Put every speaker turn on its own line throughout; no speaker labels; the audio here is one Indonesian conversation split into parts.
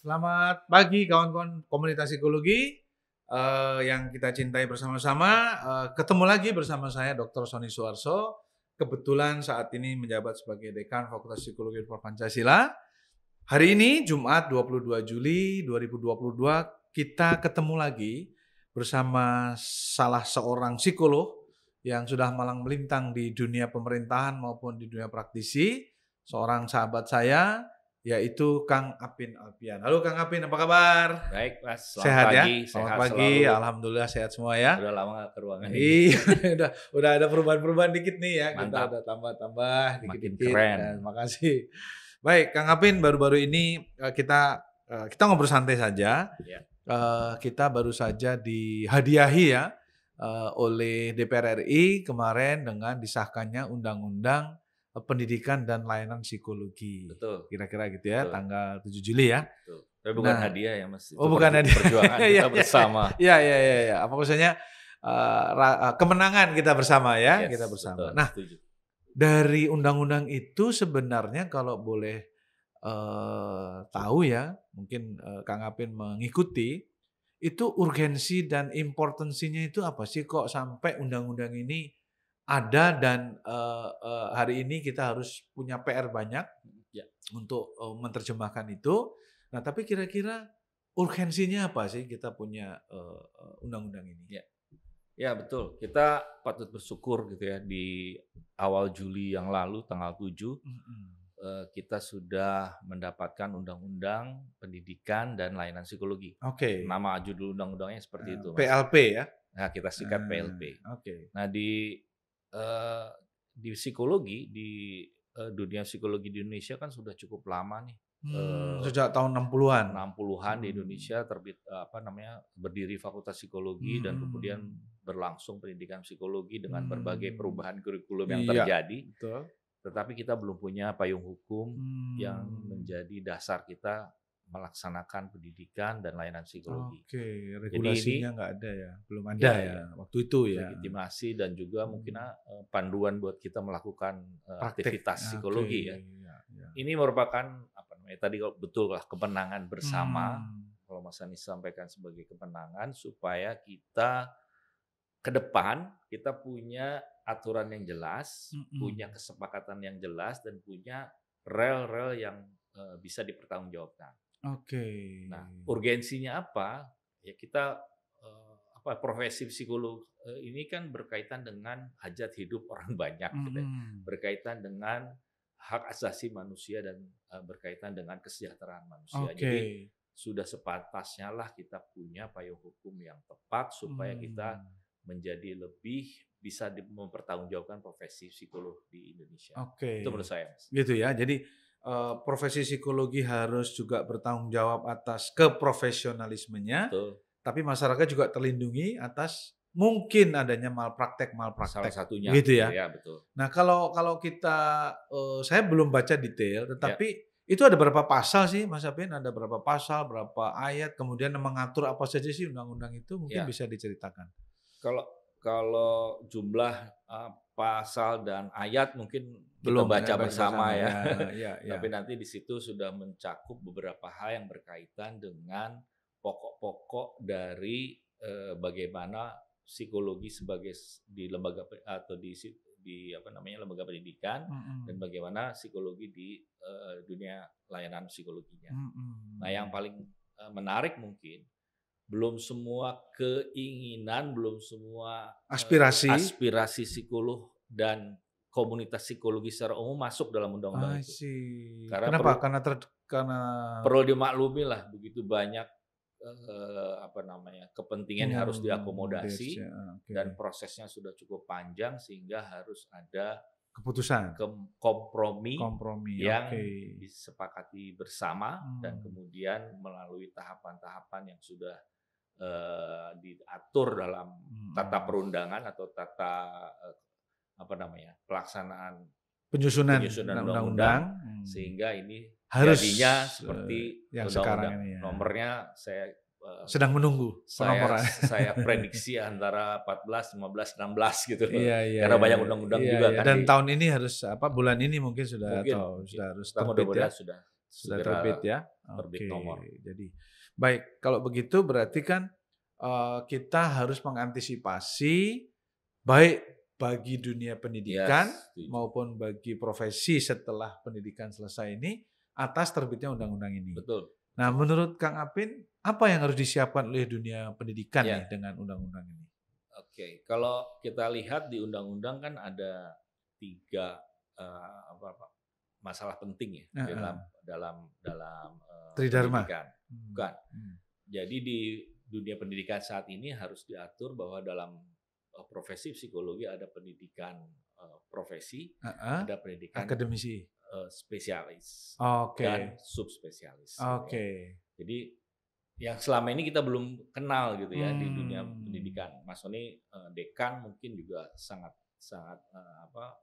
Selamat pagi kawan-kawan komunitas psikologi yang kita cintai bersama-sama. Ketemu lagi bersama saya Dr. Sony Suarso. Kebetulan saat ini menjabat sebagai Dekan Fakultas Psikologi Universitas Pancasila. Hari ini Jumat 22 Juli 2022 kita ketemu lagi bersama salah seorang psikolog yang sudah malang melintang di dunia pemerintahan maupun di dunia praktisi. Seorang sahabat saya, yaitu Kang Apin Alpian. Halo Kang Apin, apa kabar?
Baik Mas, selamat
Sehat
pagi.
Ya? Selamat pagi,
selalu.
Alhamdulillah sehat semua ya.
Udah lama gak ke ruangan ini.
Iya, udah ada perubahan-perubahan dikit nih ya.
Mantap.
Kita ada tambah-tambah dikit-dikit.
keren.
Terima kasih. Baik, Kang Apin, baru-baru kita ngobrol santai saja.
Ya.
Kita baru saja dihadiahi ya oleh DPR RI kemarin dengan disahkannya Undang-Undang Pendidikan dan Layanan Psikologi.
Betul.
Kira-kira gitu ya,
Betul.
tanggal 7 Juli ya.
Betul. Tapi bukan
Nah.
hadiah ya Mas. Itu
Oh, bukan hadiah.
Perjuangan kita bersama.
Iya. Apa maksudnya kemenangan kita bersama ya,
Yes,
kita bersama.
betul,
Nah,
setuju.
dari undang-undang itu sebenarnya kalau boleh tahu ya, mungkin Kang Apin mengikuti, itu urgensi dan importansinya itu apa sih kok sampai undang-undang ini ada dan hari ini kita harus punya PR banyak
Ya.
untuk menerjemahkan itu. Nah, tapi kira-kira urgensinya apa sih kita punya undang-undang ini?
Ya betul. Kita patut bersyukur gitu ya, di awal Juli yang lalu tanggal 7 kita sudah mendapatkan Undang-Undang Pendidikan dan Layanan Psikologi.
Oke.
Nama judul undang-undangnya seperti itu Mas.
PLP ya?
Nah, kita singkat PLP.
Oke.
Nah, di psikologi, di dunia psikologi di Indonesia kan sudah cukup lama nih.
Sejak tahun 60-an.
60-an di Indonesia berdiri Fakultas Psikologi dan kemudian berlangsung pendidikan psikologi dengan berbagai perubahan kurikulum yang terjadi.
Betul.
Tetapi kita belum punya payung hukum yang menjadi dasar kita melaksanakan pendidikan dan layanan psikologi.
Oke, regulasinya nggak ada ya, belum ada ya waktu itu ya.
Legitimasi dan juga mungkin panduan buat kita melakukan aktivitas psikologi ya. Ini merupakan tadi betul lah kemenangan bersama. Kalau Mas Anies sampaikan sebagai kemenangan supaya kita ke depan kita punya aturan yang jelas, punya kesepakatan yang jelas dan punya rel-rel yang bisa dipertanggungjawabkan.
Oke.
Nah, urgensinya apa? Ya kita profesi psikolog ini kan berkaitan dengan hajat hidup orang banyak, gitu ya. Berkaitan dengan hak asasi manusia dan berkaitan dengan kesejahteraan manusia. Jadi sudah sepantasnya lah kita punya payung hukum yang tepat supaya kita menjadi lebih bisa mempertanggungjawabkan profesi psikolog di Indonesia.
Oke.
Itu menurut saya, Mas.
Gitu ya. Jadi profesi psikologi harus juga bertanggung jawab atas keprofesionalismenya.
Betul.
Tapi masyarakat juga terlindungi atas mungkin adanya malpraktek.
Salah satunya.
Gitu ya.
Ya, betul.
Nah, kalau kita saya belum baca detail, tetapi itu ada berapa pasal sih, Mas Apin? Ada berapa pasal, berapa ayat, kemudian mengatur apa saja sih undang-undang itu? Mungkin bisa diceritakan.
Kalau jumlah pasal dan ayat mungkin
belum
kita baca bersama ya.
Ya.
Tapi nanti di situ sudah mencakup beberapa hal yang berkaitan dengan pokok-pokok dari bagaimana psikologi sebagai di lembaga atau di lembaga pendidikan dan bagaimana psikologi di dunia layanan psikologinya. Nah, yang paling menarik mungkin belum semua keinginan, belum semua aspirasi psikolog dan komunitas psikologi secara umum masuk dalam undang-undang itu.
Kenapa? Karena
perlu dimaklumi lah begitu banyak kepentingan yang harus diakomodasi dan prosesnya sudah cukup panjang sehingga harus ada
keputusan
kompromi yang disepakati bersama dan kemudian melalui tahapan-tahapan yang sudah diatur dalam tata perundangan atau tata pelaksanaan penyusunan undang-undang sehingga ini harus jadinya seperti
yang sekarang ini ya.
Nomornya saya
sedang menunggu penomoran.
Saya prediksi antara 14, 15, 16 gitu.
Iya,
karena banyak undang-undang juga kan.
Dan tahun ini harus bulan ini mungkin sudah
harus terbit ya.
Sudah Sudah
segera
terbit ya.
terbit
Oke.
nomor.
Jadi baik, kalau begitu berarti kan kita harus mengantisipasi baik bagi dunia pendidikan
Yes, setuju.
maupun bagi profesi setelah pendidikan selesai ini atas terbitnya undang-undang ini.
Betul.
Nah, menurut Kang Apin, apa yang harus disiapkan oleh dunia pendidikan
Ya.
nih dengan undang-undang ini?
Oke, kalau kita lihat di undang-undang kan ada 3 masalah penting ya dalam
Tridharma.
pendidikan. Bukan. Jadi di dunia pendidikan saat ini harus diatur bahwa dalam profesi psikologi ada pendidikan profesi, ada pendidikan
Akademisi.
spesialis
Oke.
dan subspesialis. gitu ya.
Oke.
Jadi yang selama ini kita belum kenal gitu ya di dunia pendidikan. Mas Sony dekan mungkin juga sangat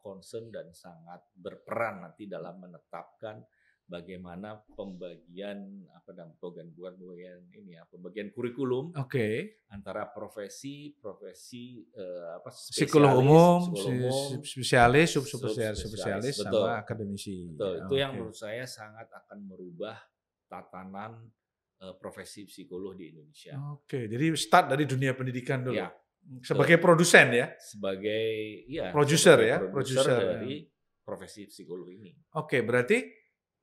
concern dan sangat berperan nanti dalam menetapkan bagaimana pembagian pembagian kurikulum antara profesi
psikolog umum, spesialis,
subspesialis,
subspesialis
betul.
sama akademisi.
Betul. Itu yang menurut saya sangat akan merubah tatanan profesi psikolog di Indonesia.
Oke, jadi start dari dunia pendidikan dulu.
Ya,
sebagai produsen ya?
Sebagai
produser
dari profesi psikolog ini.
Oke, berarti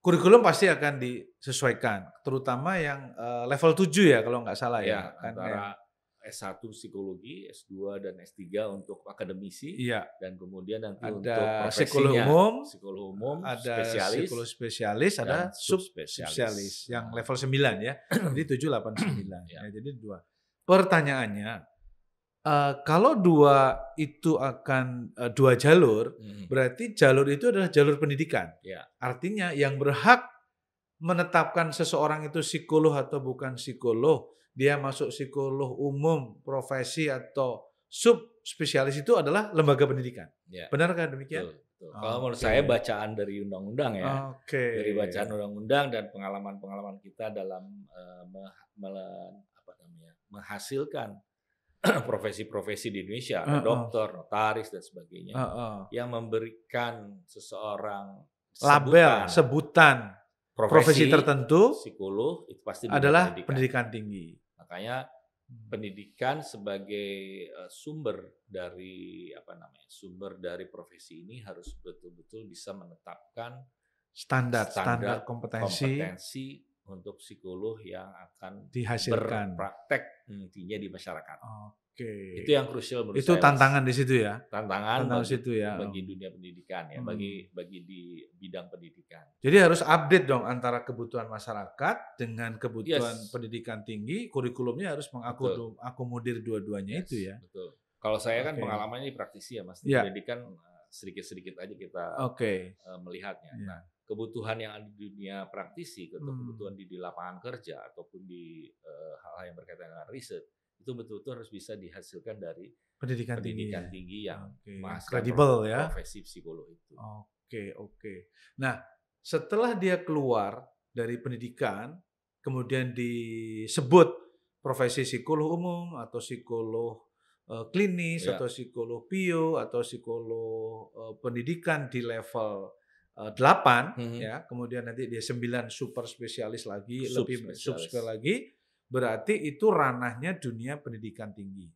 kurikulum pasti akan disesuaikan, terutama yang level 7 ya kalau nggak salah ya.
Antara S1 psikologi, S2 dan S3 untuk akademisi, dan kemudian nanti
ada
untuk
profesinya
psikolog umum,
ada
spesialis,
psikolog spesialis, ada subspesialis yang level 9 ya. Jadi 7, 8, 9. Ya, jadi 2. Pertanyaannya, kalau 2 itu akan 2 jalur, berarti jalur itu adalah jalur pendidikan. Artinya yang berhak menetapkan seseorang itu psikolog atau bukan psikolog, dia masuk psikolog umum, profesi atau subspesialis itu adalah lembaga pendidikan. Benarkah demikian?
Betul. Kalau menurut saya bacaan dari undang-undang ya, dari bacaan undang-undang dan pengalaman-pengalaman kita dalam menghasilkan profesi-profesi di Indonesia, dokter, notaris dan sebagainya, yang memberikan seseorang
label, sebutan profesi tertentu,
psikolog itu pasti
adalah pendidikan tinggi.
Makanya pendidikan sebagai sumber dari profesi ini harus betul-betul bisa menetapkan standar kompetensi untuk psikolog yang akan
dihasilkan
berpraktek nantinya di masyarakat.
Oke.
Itu yang krusial menurut
itu
saya. Itu
tantangan di situ ya.
Tantangan bagi dunia pendidikan ya, bagi di bidang pendidikan.
Jadi harus update dong antara kebutuhan masyarakat dengan kebutuhan pendidikan tinggi, kurikulumnya harus mengakomodir dua-duanya itu ya.
Betul. Kalau saya kan pengalamannya di praktisi ya Mas, pendidikan sedikit-sedikit aja kita melihatnya. Nah, kebutuhan yang ada di dunia praktisi atau kebutuhan di lapangan kerja ataupun di hal-hal yang berkaitan dengan riset itu betul-betul harus bisa dihasilkan dari pendidikan tinggi yang
kredibel ya,
profesi psikolog itu.
Oke. Nah, setelah dia keluar dari pendidikan, kemudian disebut profesi psikolog umum atau psikolog klinis atau psikolog PIO atau psikolog pendidikan di level 8 ya, kemudian nanti dia 9 super spesialis lagi, lebih subspesialis lagi, berarti itu ranahnya dunia pendidikan tinggi.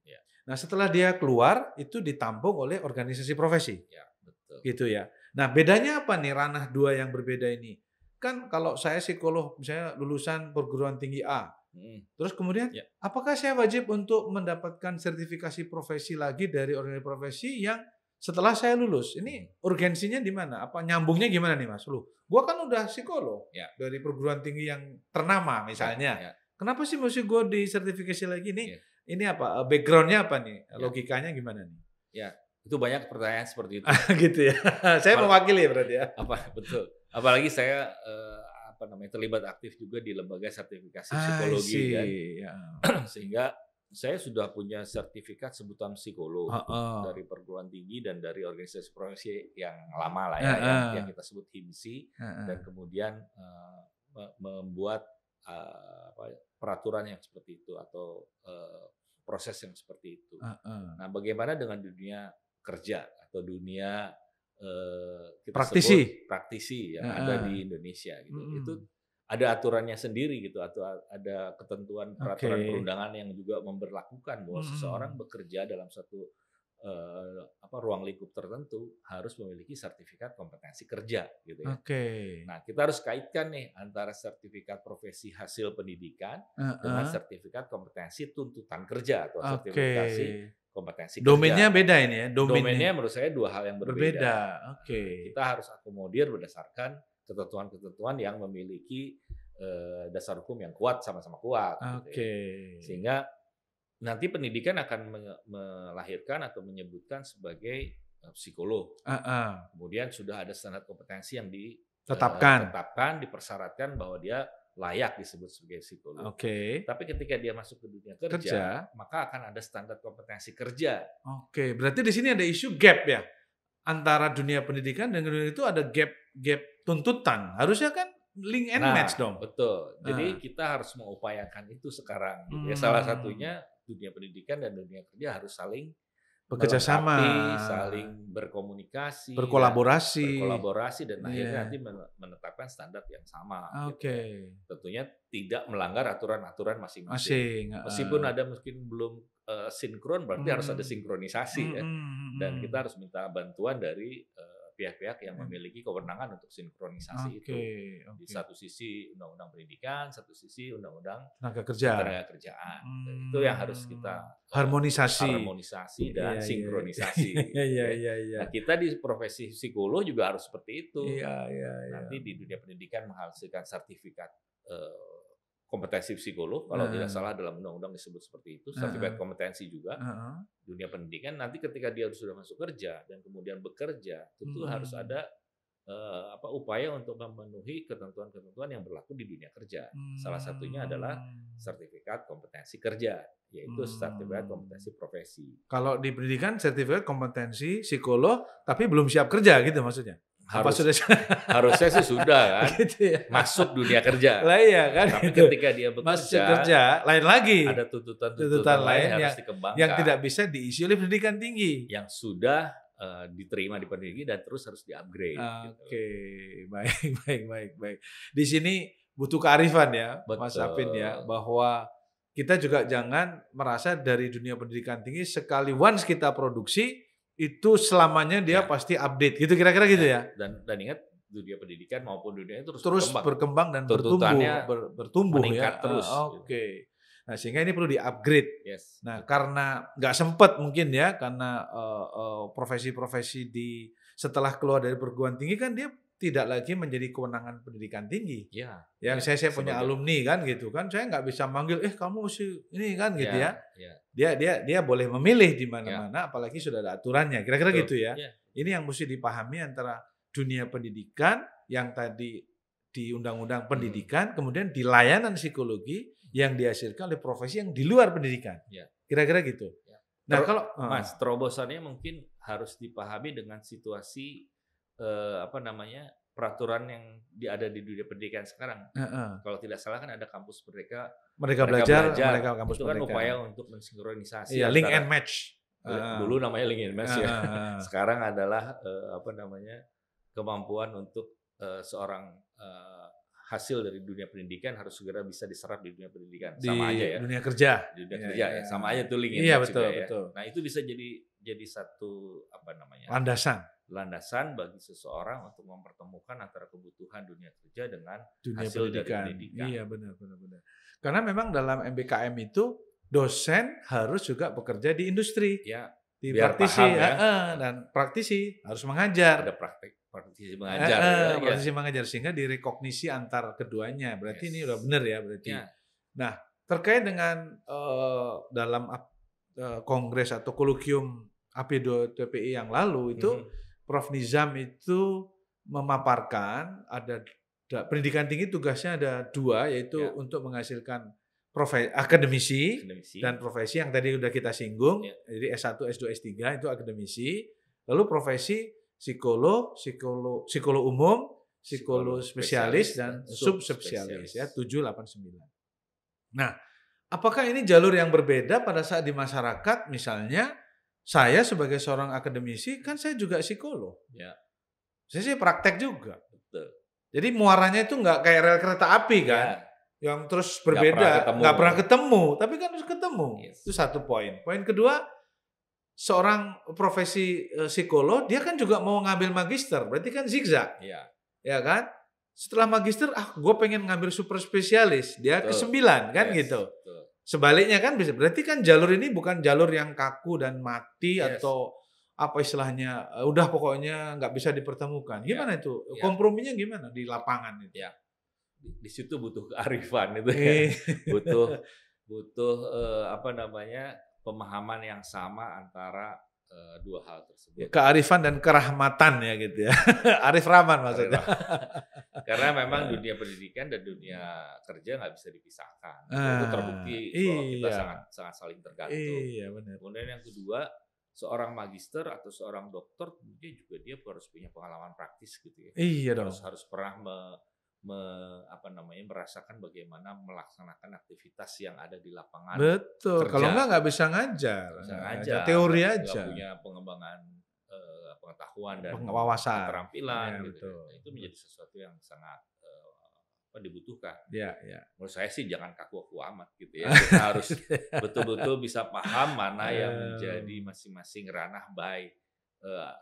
Nah, setelah dia keluar itu ditampung oleh organisasi profesi.
Betul.
Gitu ya. Nah, bedanya apa nih ranah 2 yang berbeda ini? Kan kalau saya psikolog misalnya lulusan perguruan tinggi A. Terus kemudian apakah saya wajib untuk mendapatkan sertifikasi profesi lagi dari organisasi profesi yang setelah saya lulus? Ini urgensinya di mana? Apa nyambungnya gimana nih Mas? Gua kan udah psikolog dari perguruan tinggi yang ternama misalnya. Kenapa sih mesti gue disertifikasi lagi nih? Ini apa? Backgroundnya apa nih? Logikanya gimana nih?
Ya, itu banyak pertanyaan seperti itu.
Gitu ya. Saya mewakili berarti ya.
Betul. Apalagi saya terlibat aktif juga di lembaga sertifikasi psikologi kan. Sehingga saya sudah punya sertifikat sebutan psikolog dari perguruan tinggi dan dari organisasi profesi yang lama lah ya, yang kita sebut HIMSI, dan kemudian membuat peraturan yang seperti itu atau proses yang seperti itu. Nah, bagaimana dengan dunia kerja atau dunia kita
praktisi
sebut praktisi yang ada di Indonesia gitu. Itu ada aturannya sendiri gitu, atau ada ketentuan peraturan
Oke.
perundangan yang juga memberlakukan bahwa seseorang
Mhm.
bekerja dalam satu ruang lingkup tertentu harus memiliki sertifikat kompetensi kerja gitu ya.
Oke.
Nah, kita harus kaitkan nih antara sertifikat profesi hasil pendidikan dengan
Heeh.
sertifikat kompetensi tuntutan kerja atau
Oke.
sertifikasi kompetensi
Domainnya
kerja.
beda ini ya, domainnya
Domainnya menurut saya dua hal yang berbeda.
berbeda.
Nah,
Oke.
kita harus akomodir berdasarkan ketentuan-ketentuan yang memiliki dasar hukum yang kuat, sama-sama kuat gitu ya.
Oke.
Sehingga nanti pendidikan akan melahirkan atau menyebutkan sebagai psikolog.
Heeh.
Kemudian sudah ada standar kompetensi yang
Tetapkan.
ditetapkan, dipersyaratkan bahwa dia layak disebut sebagai psikolog.
Oke.
Tapi ketika dia masuk ke dunia kerja,
Kerja.
maka akan ada standar kompetensi kerja.
Oke, berarti di sini ada isu gap ya antara dunia pendidikan dan dunia itu ada gap tuntutan. Harusnya kan link and match dong.
Betul. Jadi
Nah.
kita harus mengupayakan itu sekarang. Gitu ya.
Hmm.
Salah satunya dunia pendidikan dan dunia kerja harus saling
Bekerja sama,
melengkapi, saling berkomunikasi,
berkolaborasi.
dan akhirnya
Iya.
nanti menetapkan standar yang sama.
Oke.
Gitu. Tentunya tidak melanggar aturan-aturan masing-masing.
Masing.
Meskipun ada mungkin belum sinkron, berarti harus ada sinkronisasi ya. Dan kita harus minta bantuan dari pihak-pihak yang memiliki kewenangan untuk sinkronisasi itu. Di satu sisi undang-undang pendidikan, satu sisi undang-undang
tenaga
ketenaga kerjaan. Itu yang harus kita
harmonisasi
dan sinkronisasi.
Iya.
Nah, kita di profesi psikolog juga harus seperti itu.
Iya.
Nanti di dunia pendidikan menghasilkan sertifikat kompetensi psikolog, kalau tidak salah dalam undang-undang disebut seperti itu, sertifikat kompetensi juga. Dunia pendidikan nanti ketika dia sudah masuk kerja dan kemudian bekerja, tentu harus ada upaya untuk memenuhi ketentuan-ketentuan yang berlaku di dunia kerja. Salah satunya adalah sertifikat kompetensi kerja, yaitu sertifikat kompetensi profesi.
Kalau di pendidikan sertifikat kompetensi psikolog, tapi belum siap kerja gitu maksudnya?
Harusnya sih sudah kan,
gitu ya?
masuk dunia kerja.
Lah iya kan.
Tapi
gitu.
ketika dia
Masuk
bekerja,
kerja, lain lagi.
ada tuntutan lain yang harus dikembangkan.
Yang tidak bisa diisi oleh pendidikan tinggi.
Yang sudah diterima di pendidikan dan terus harus di-upgrade.
Oke, baik. Di sini butuh kearifan ya, Mas Apin ya, bahwa kita juga jangan merasa dari dunia pendidikan tinggi sekali once kita produksi itu selamanya dia pasti update gitu, kira-kira gitu ya.
Dan ingat dunia pendidikan maupun dunia itu
terus berkembang dan bertumbuh
meningkat
ya.
Terus.
Oke. Nah, sehingga ini perlu di-upgrade.
Yes.
Nah, karena nggak sempat mungkin ya, karena profesi-profesi di setelah keluar dari perguruan tinggi kan dia tidak lagi menjadi kewenangan pendidikan tinggi.
Ya.
Yang saya punya alumni kan gitu kan, saya nggak bisa manggil, kamu sih ini kan gitu ya. Dia boleh memilih di mana-mana, apalagi sudah ada aturannya. Kira-kira gitu ya. Ini yang mesti dipahami antara dunia pendidikan yang tadi di undang-undang pendidikan, kemudian di layanan psikologi yang dihasilkan oleh profesi yang di luar pendidikan. Kira-kira gitu. Nah, kalau
Mas, terobosannya mungkin harus dipahami dengan situasi peraturan yang ada di dunia pendidikan sekarang. Kalau tidak salah kan ada kampus Merdeka
belajar kampus
itu kan
Merdeka.
upaya untuk mensinkronisasi.
Iya, link and match.
Dulu namanya link and match ya. Sekarang adalah kemampuan untuk seorang hasil dari dunia pendidikan harus segera bisa diserap di dunia pendidikan. Sama aja ya.
Dunia kerja.
Di dunia kerja ya. Sama aja tuh link and match juga ya. Nah, itu bisa jadi satu landasan bagi seseorang untuk mempertemukan antara kebutuhan dunia kerja dengan
dunia
hasil
pendidikan.
dari pendidikan.
Iya, benar. Karena memang dalam MBKM itu dosen harus juga bekerja di industri.
Ya,
di
biar
praktisi
paham ya.
Dan praktisi harus mengajar.
Ada praktisi mengajar.
Praktisi mengajar sehingga direkognisi antar keduanya. Berarti ini udah benar ya berarti.
Ya.
Nah, terkait dengan dalam kongres atau kolokium AP2TPI yang lalu itu Prof Nizam itu memaparkan ada pendidikan tinggi tugasnya ada dua, yaitu untuk menghasilkan akademisi dan profesi yang tadi udah kita singgung. Jadi S1, S2, S3 itu akademisi. Lalu profesi psikolog umum, psikolog spesialis dan subspesialis ya 789. Nah, apakah ini jalur yang berbeda pada saat di masyarakat? Misalnya saya sebagai seorang akademisi kan saya juga psikolog.
Ya.
Saya praktek juga.
Betul.
Jadi muaranya itu nggak kayak rel kereta api kan, yang terus berbeda, nggak pernah ketemu, tapi kan harus ketemu.
Yes.
Itu satu poin. Poin kedua, seorang profesi psikolog, dia kan juga mau ngambil magister, berarti kan zigzag, ya kan? Setelah magister, gue pengen ngambil super spesialis, dia ke-9 kan gitu.
Betul.
Sebaliknya kan bisa, berarti kan jalur ini bukan jalur yang kaku dan mati atau apa istilahnya, udah pokoknya nggak bisa dipertemukan. Gimana itu? Komprominya gimana di lapangan itu?
Ya. Di situ butuh kearifan itu ya. butuh pemahaman yang sama antara dua hal tersebut.
Kearifan dan kerahmatan ya gitu ya. Arif Rahman maksudnya.
Karena memang dunia pendidikan dan dunia kerja nggak bisa dipisahkan. Itu terbukti bahwa kita sangat saling tergantung.
Iya, benar.
Kemudian yang kedua, seorang magister atau seorang dokter dia harus punya pengalaman praktis gitu ya.
Iya dong.
Harus pernah merasakan bagaimana melaksanakan aktivitas yang ada di lapangan.
Betul. Kalau nggak bisa ngajar. Teori aja.
Nggak punya pengembangan pengetahuan dan
wawasan,
keterampilan. Gitu.
Betul.
Itu menjadi sesuatu yang sangat dibutuhkan.
Ya.
Menurut saya sih jangan kaku-kaku amat gitu ya. Kita harus betul-betul bisa paham mana yang menjadi masing-masing ranah baik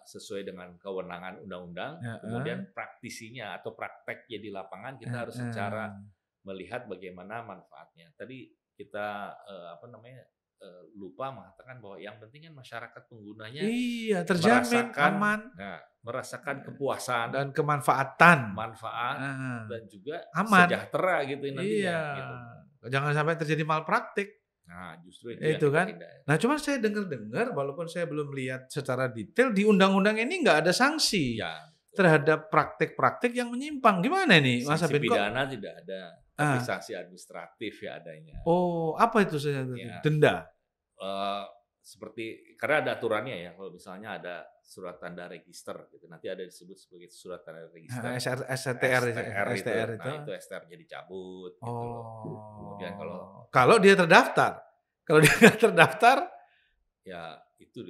sesuai dengan kewenangan undang-undang, kemudian praktisinya atau prakteknya di lapangan kita harus secara melihat bagaimana manfaatnya. Tadi kita lupa mengatakan bahwa yang penting kan masyarakat penggunanya
terjamin aman,
merasakan kepuasan
dan kemanfaatan,
dan juga
aman,
sejahtera gitu nantinya. Gitu.
Jangan sampai terjadi malpraktik.
Nah, justru
itu kan. Nah, cuma saya dengar, walaupun saya belum lihat secara detail di undang-undang ini nggak ada sanksi terhadap praktik-praktik yang menyimpang. Gimana nih, Mas Abin?
Sanksi pidana tidak ada, tapi sanksi administratif ya adanya.
Oh, apa itu saja? Denda?
Seperti karena ada aturannya ya. Kalau misalnya ada surat tanda register, gitu, nanti ada disebut sebagai surat tanda register.
STR itu.
Nah, itu STR-nya dicabut.
Oh.
Gitu. Kemudian
kalau dia terdaftar, kalau dia nggak terdaftar,
ya itu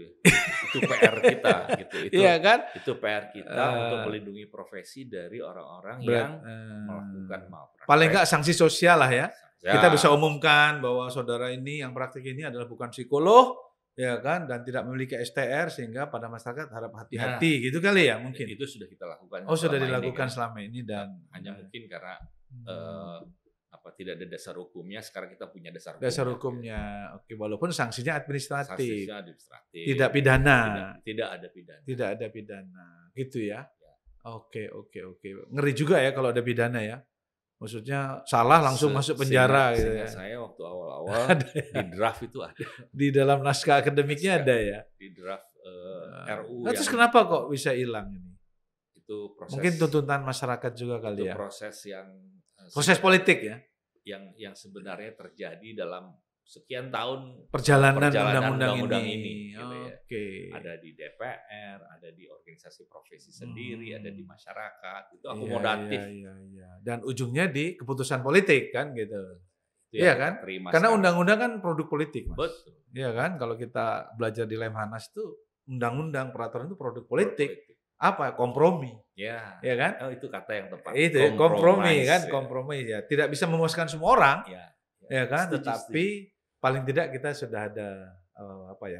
PR kita, gitu.
Iya kan?
Itu PR kita untuk melindungi profesi dari orang-orang yang melakukan malpraktek.
Paling nggak sanksi sosial lah ya. Kita bisa umumkan bahwa saudara ini yang praktik ini adalah bukan psikolog, ya kan, dan tidak memiliki STR sehingga pada masyarakat harap hati-hati gitu kali ya mungkin.
Itu sudah kita lakukan.
Oh, sudah dilakukan selama ini dan
hanya mungkin karena tidak ada dasar hukumnya, sekarang kita punya dasar
hukumnya. Oke, walaupun sanksinya administratif.
Tidak
pidana.
Tidak ada pidana.
Tidak ada pidana. Gitu ya. Oke. Ngeri juga ya kalau ada pidana ya. Maksudnya salah langsung masuk penjara gitu ya.
Saya waktu awal-awal di draft itu ada.
Di dalam naskah akademiknya ada ya.
Di draft RU.
Terus kenapa kok bisa hilang ini?
Itu proses.
Mungkin tuntutan masyarakat juga kali ya.
Proses
politik ya.
Yang sebenarnya terjadi dalam sekian tahun
perjalanan undang-undang ini.
Gitu ya. Ada di DPR, ada di organisasi profesi sendiri, ada di masyarakat. Itu akomodatif.
Iya. Dan ujungnya di keputusan politik kan gitu. Iya kan? Karena undang-undang kan produk politik, Mas.
Betul.
Iya kan? Kalau kita belajar di Lemhanas itu undang-undang peraturan itu produk politik. Apa? Kompromi.
Ya
kan?
Oh, itu kata yang tepat.
Itu kompromi kan, kompromi ya. Tidak bisa memuaskan semua orang. Ya kan? Tetapi paling tidak kita sudah ada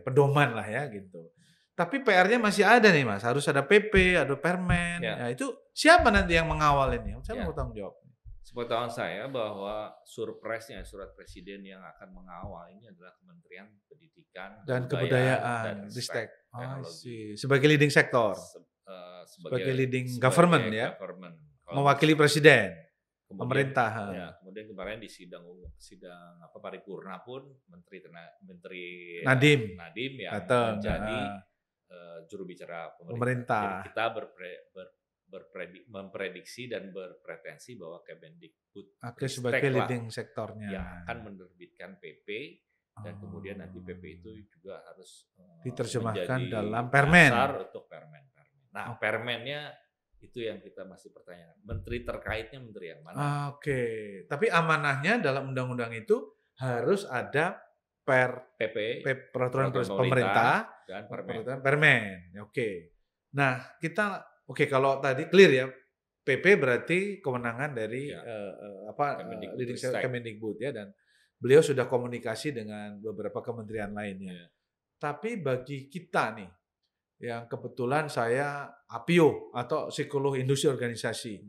pedoman lah ya gitu. Tapi PR-nya masih ada nih, Mas. Harus ada PP, ada Permen. Ya, itu siapa nanti yang mengawal ini? Saya mau tanggung jawab.
Sepengetahuan saya bahwa surpresnya surat presiden yang akan mengawal ini adalah Kementerian Pendidikan
dan Kebudayaan, Ristek, sebagai leading sektor, sebagai leading government ya, mewakili presiden, pemerintah.
Ya, kemudian kemarin di sidang paripurna pun Menteri
Nadiem
yang
datang,
menjadi juru bicara pemerintah. Jadi kita memprediksi dan berpretensi bahwa Kemendikbud
sebagai leading sektornya
yang akan menerbitkan PP dan kemudian nanti PP itu juga harus
diterjemahkan dalam
permen untuk permen. Nah, permennya itu yang kita masih pertanyakan. Menteri terkaitnya menteri yang mana?
Tapi amanahnya dalam undang-undang itu harus ada PP, peraturan pemerintah dan permen. Nah, kita kalau tadi clear ya, PP berarti kewenangan dari
Ya,
leading
Kemendikbudristek.
Kemendikbud ya, dan beliau sudah komunikasi dengan beberapa kementerian lainnya.
Ya.
Tapi bagi kita nih, yang kebetulan saya APIO atau psikolog industri organisasi,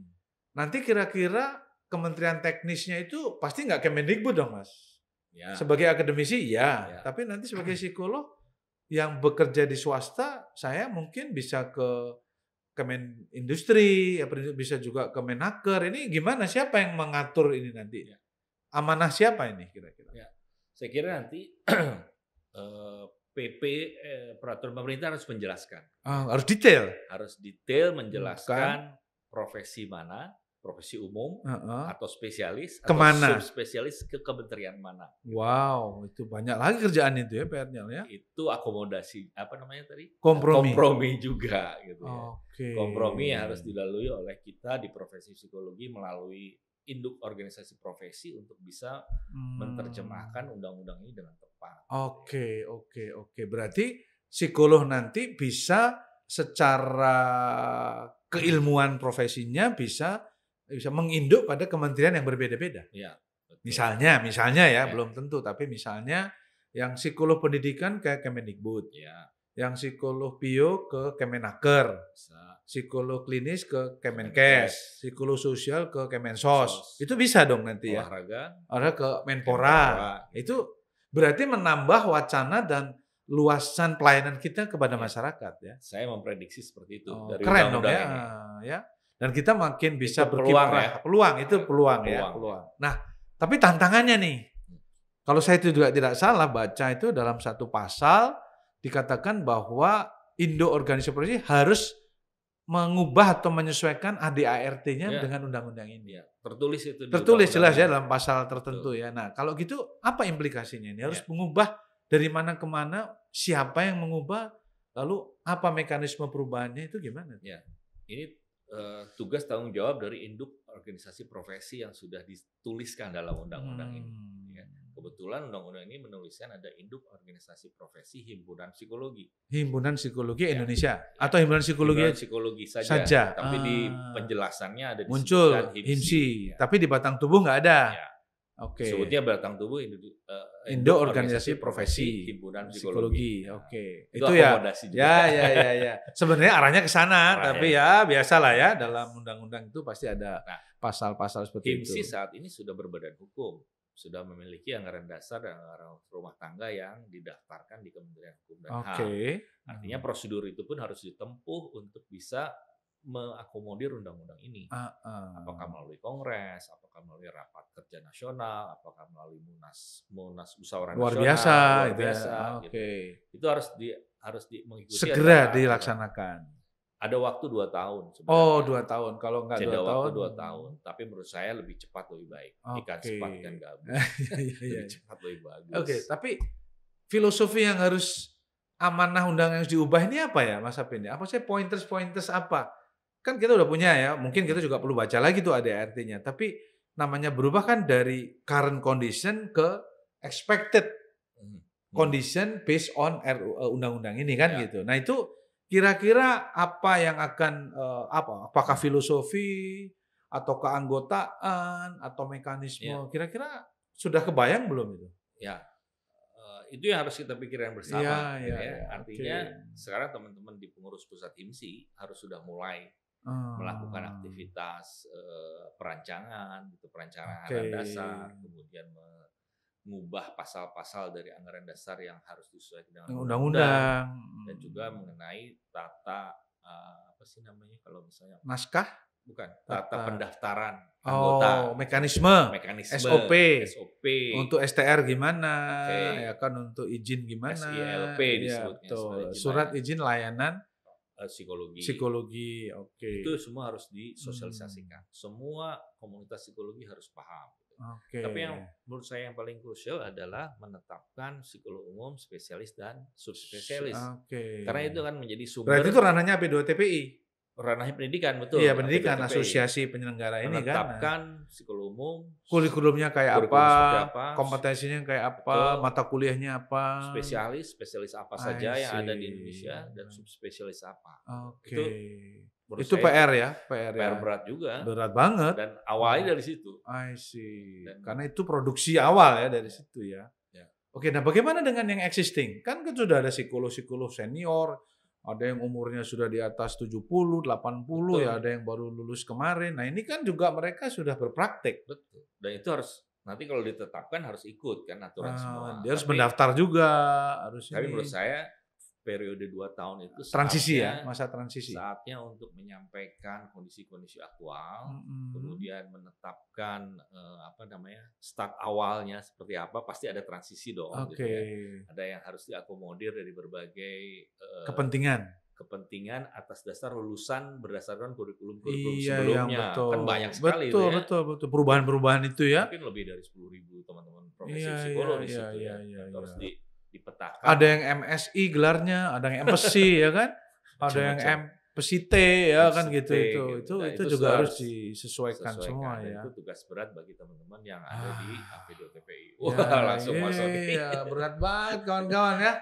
nanti kira-kira kementerian teknisnya itu pasti nggak Kemendikbud dong, Mas?
Ya.
Sebagai akademisi ya,
Ya.
tapi nanti sebagai psikolog yang bekerja di swasta, saya mungkin bisa ke Kemen Industri, bisa juga ke Menaker. Ini gimana? Siapa yang mengatur ini nanti?
Ya.
Amanah siapa ini kira-kira?
Ya. Saya kira nanti PP peraturan pemerintah harus menjelaskan.
Harus detail.
Harus detail menjelaskan profesi mana, profesi umum atau spesialis
Kemana?
atau subspesialis ke kementerian mana.
Wow, itu banyak lagi kerjaan itu ya PR-nya ya.
Itu akomodasi apa namanya tadi?
Kompromi
juga gitu ya.
Oke.
Kompromi yang harus dilalui oleh kita di profesi psikologi melalui induk organisasi profesi untuk bisa menerjemahkan undang-undang ini dengan tepat.
Oke. Berarti psikolog nanti bisa secara keilmuan profesinya bisa menginduk pada kementerian yang berbeda-beda.
Ya, betul.
Misalnya ya, belum tentu, tapi misalnya yang psikolog pendidikan ke Kemendikbud,
Ya.
yang psikolog bio ke Kemenaker, psikolog klinis ke Kemenkes, psikolog sosial ke Kemensos. Itu bisa dong nanti ya. Olahraga ke Menpora. Itu berarti menambah wacana dan luasan pelayanan kita kepada masyarakat ya.
Saya memprediksi seperti itu dari
keren dong
undang-undang
ya.
ini.
Ya. Dan kita makin bisa
Itu peluang
berkiprah.
ya.
Peluang ya. Nah, tapi tantangannya nih. Kalau saya itu juga tidak salah baca itu dalam satu pasal dikatakan bahwa Indo Organisasi Profesi harus mengubah atau menyesuaikan ADART-nya dengan undang-undang ini.
Ya, tertulis itu.
Tertulis jelas ya dalam pasal tertentu ya. Nah, kalau gitu apa implikasinya ini? Harus mengubah dari mana ke mana, siapa yang mengubah, lalu apa mekanisme perubahannya itu gimana?
Ya, ini tugas tanggung jawab dari induk organisasi profesi yang sudah dituliskan dalam undang-undang ini. Ya. Kebetulan undang-undang ini menuliskan ada induk organisasi profesi himpunan psikologi. Himpunan Psikologi
Indonesia atau himpunan
psikologi saja. Tapi di penjelasannya ada
muncul HIMSI, tapi di batang tubuh nggak ada.
Ya.
Oke.
Sebutnya batang tubuh
Indo Organisasi Profesi
Himpunan Psikologi.
Oke.
Itu akomodasi juga.
Ya. Sebenarnya arahnya ke sana, tapi ya biasalah ya dalam undang-undang itu pasti ada pasal-pasal seperti itu.
HIMSI saat ini sudah berbadan hukum, sudah memiliki anggaran dasar dan anggaran rumah tangga yang didaftarkan di Kementerian Hukum dan HAM. Artinya prosedur itu pun harus ditempuh untuk bisa mengakomodir undang-undang ini. Apakah melalui kongres, apakah melalui rapat kerja nasional, apakah melalui munas musyawarah
luar
nasional,
biasa.
Gitu. Itu harus mengikuti
segera dilaksanakan.
Ada waktu 2 tahun
sebenarnya. 2 tahun. Kalau enggak 2 tahun.
2 tahun. Tapi menurut saya lebih cepat lebih baik. Ikan cepat ikan gabus. Lebih cepat lebih bagus.
Tapi filosofi yang harus amanah undang yang diubah ini apa ya Mas Apin? Apa sih pointers apa? Kan kita udah punya ya, mungkin kita juga perlu baca lagi tuh ADART-nya. Tapi namanya berubah kan dari current condition ke expected condition based on undang-undang ini kan gitu. Nah itu kira-kira apa yang akan apakah filosofi atau keanggotaan atau mekanisme kira-kira sudah kebayang belum itu?
Ya. Itu yang harus kita pikirkan bersama. Artinya sekarang teman-teman di pengurus pusat HIMSI harus sudah mulai melakukan aktivitas perancangan anggaran dasar, kemudian mengubah pasal-pasal dari anggaran dasar yang harus disesuaikan dengan undang-undang, dan juga mengenai tata kalau misalnya
naskah,
bukan tata pendaftaran anggota,
mekanisme SOP untuk STR gimana, ya kan, untuk izin gimana,
SILP disebutnya,
surat izin layanan
psikologi. Itu semua harus disosialisasikan. Semua komunitas psikologi harus paham. Tapi yang menurut saya yang paling krusial adalah menetapkan psikolog umum, spesialis dan subspesialis. Karena itu kan menjadi sumber.
Berarti itu ranahnya P2TPI.
Ranahnya pendidikan, betul.
Iya, pendidikan, asosiasi penyelenggara ini kan.
Menetapkan psikolog umum.
Kurikulumnya kayak apa, kompetensinya kayak apa, mata kuliahnya apa.
Spesialis apa saja yang ada di Indonesia, dan subspesialis apa.
Itu
menurut
Itu
saya
PR ya, PR ya.
PR berat juga.
Berat banget.
Dan awalnya dari situ.
I see.
Dan
Karena itu produksi awal ya dari situ ya.
Ya.
Oke, nah bagaimana dengan yang existing? Kan sudah ada psikolog-psikolog senior, ada yang umurnya sudah di atas 70, 80
Betul.
ya, ada yang baru lulus kemarin. Nah, ini kan juga mereka sudah berpraktek.
Betul. Dan itu harus nanti kalau ditetapkan harus ikut kan aturan semua.
Dia harus
Tapi
mendaftar juga, harus
Tapi
ini.
menurut saya periode 2 tahun itu
Transisi ya,
saatnya
masa transisi.
saatnya untuk menyampaikan kondisi-kondisi aktual,
Mm-mm.
kemudian menetapkan start awalnya seperti apa, pasti ada transisi dong
Oke.
gitu ya. Ada yang harus diakomodir dari berbagai kepentingan atas dasar lulusan berdasarkan kurikulum
Iya,
sebelumnya.
yang betul.
Kan banyak sekali
betul,
itu ya.
Betul. Perubahan-perubahan itu ya.
Mungkin lebih dari 10.000 teman-teman profesi
Iya,
psikolog di
iya,
situ
iya,
ya.
iya,
Itu harus
iya.
dipetakan.
Ada yang MSI gelarnya, ada yang MPC ya kan? Ada yang MPST ya kan gitu itu.
Nah,
Itu juga harus disesuaikan semua ya.
Itu tugas berat bagi teman-teman yang ada di AP2TPI.
Ya,
Wah, langsung masuk.
Iya, berat banget kawan-kawan ya.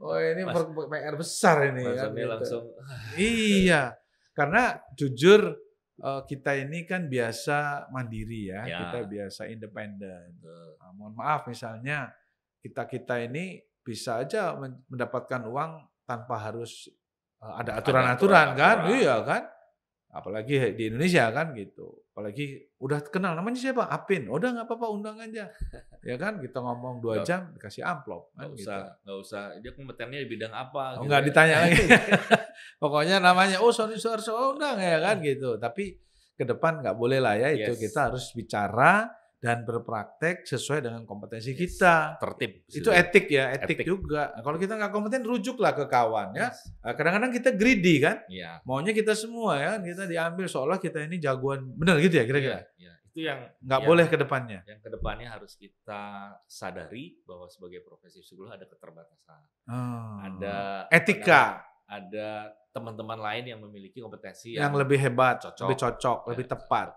Oh, ini PR besar ini
Mas
kan.
Sony langsung.
Iya, karena jujur kita ini kan biasa mandiri ya, kita biasa independen. Mohon maaf misalnya kita ini bisa aja mendapatkan uang tanpa harus ada aturan-aturan kan, iya kan? Apalagi di Indonesia kan gitu. Apalagi udah kenal namanya siapa? Apin. Udah nggak apa-apa undang aja. Ya kan kita ngomong 2 jam dikasih amplop kan gitu.
Nggak usah. Dia kompetennya di bidang apa?
Oh, nggak ditanya lagi. Pokoknya namanya Sony Suarso undang ya kan gitu. Tapi ke depan nggak boleh lah ya itu kita harus bicara dan berpraktek sesuai dengan kompetensi kita.
Tertib.
Itu etik ya, etik juga. Nah, kalau kita nggak kompeten, rujuklah ke kawan ya. Kadang-kadang kita greedy kan, maunya kita semua ya, kita diambil seolah kita ini jagoan, benar gitu ya kira-kira.
Ya. Itu yang
nggak boleh ke depannya.
Yang ke depannya harus kita sadari bahwa sebagai profesi psikolog ada keterbatasan, ada
etika,
ada teman-teman lain yang memiliki kompetensi
yang lebih hebat, lebih cocok, lebih tepat.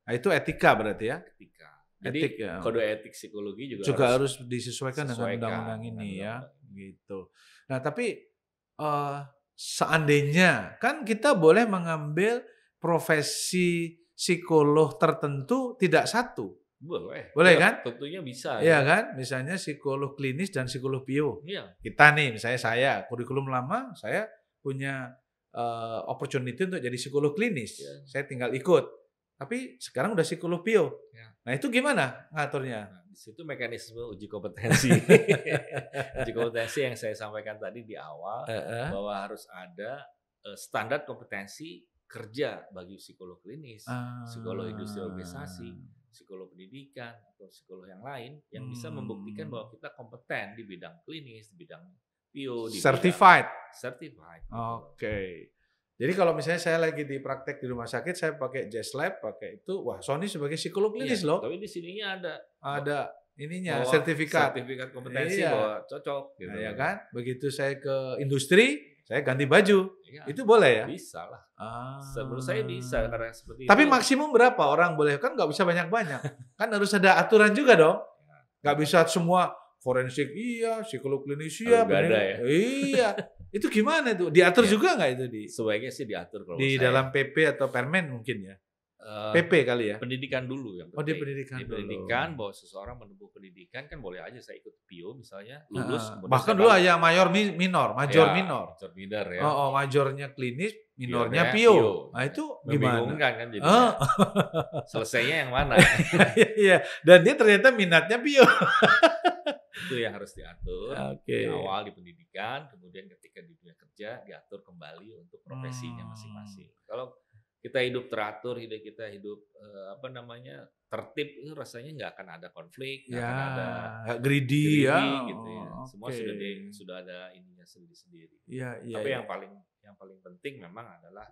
Nah, itu etika berarti ya.
Jadi
ya.
Kode etik psikologi
juga harus disesuaikan dengan undang-undang ini ya, gitu. Nah, tapi seandainya kan kita boleh mengambil profesi psikolog tertentu tidak satu.
Boleh
ya, kan?
Tentunya bisa.
Iya kan? Misalnya psikolog klinis dan psikolog bio.
Iya.
Kita nih, misalnya saya kurikulum lama, saya punya opportunity untuk jadi psikolog klinis. Ya. Saya tinggal ikut. Tapi sekarang udah psikolog bio. Ya. Nah, itu gimana ngaturnya?
Nah, di situ mekanisme uji kompetensi. Uji kompetensi yang saya sampaikan tadi di awal bahwa harus ada standar kompetensi kerja bagi psikolog klinis, psikolog industri organisasi, psikolog pendidikan atau psikolog yang lain yang bisa membuktikan bahwa kita kompeten di bidang klinis, di bidang bio, di
certified.
Oke.
Jadi kalau misalnya saya lagi di praktek di rumah sakit, saya pakai Jazz Lab, pakai itu, wah Sony sebagai psikolog klinis loh.
Tapi di sininya
ada ininya, sertifikat
kompetensi bahwa cocok.
Gitu. Nah, ya kan? Begitu saya ke industri, saya ganti baju. Itu boleh ya?
Bisa lah. Menurut saya bisa karena seperti
Tapi itu. Maksimum berapa orang boleh? Kan nggak bisa banyak-banyak. Kan harus ada aturan juga dong. Nggak bisa semua forensik iya, psikolog klinis iya.
Ya?
Iya. Itu gimana itu? Diatur juga nggak itu di?
Sebaiknya sih diatur kalau
di dalam PP atau Permen mungkin ya. PP kali ya.
Pendidikan dulu yang penting.
Oh, di pendidikan dulu.
Pendidikan bahwa seseorang menempuh pendidikan kan boleh aja saya ikut PIO misalnya, lulus.
Bahkan dulu ya major minor.
Major minor ya.
Oh, majornya klinis, minornya PIO. Nah, itu gimana?
Membingungkan kan jadi. Selesainya yang mana?
Iya, dan dia ternyata minatnya PIO.
Itu yang harus diatur di awal di pendidikan, kemudian ketika di dunia kerja diatur kembali untuk profesinya masing-masing. Kalau kita hidup teratur, kita hidup tertib, itu rasanya nggak akan ada konflik, nggak akan ada
greedy ya,
gitu ya. Semua sudah ada ininya sendiri-sendiri. Tapi yang paling penting memang adalah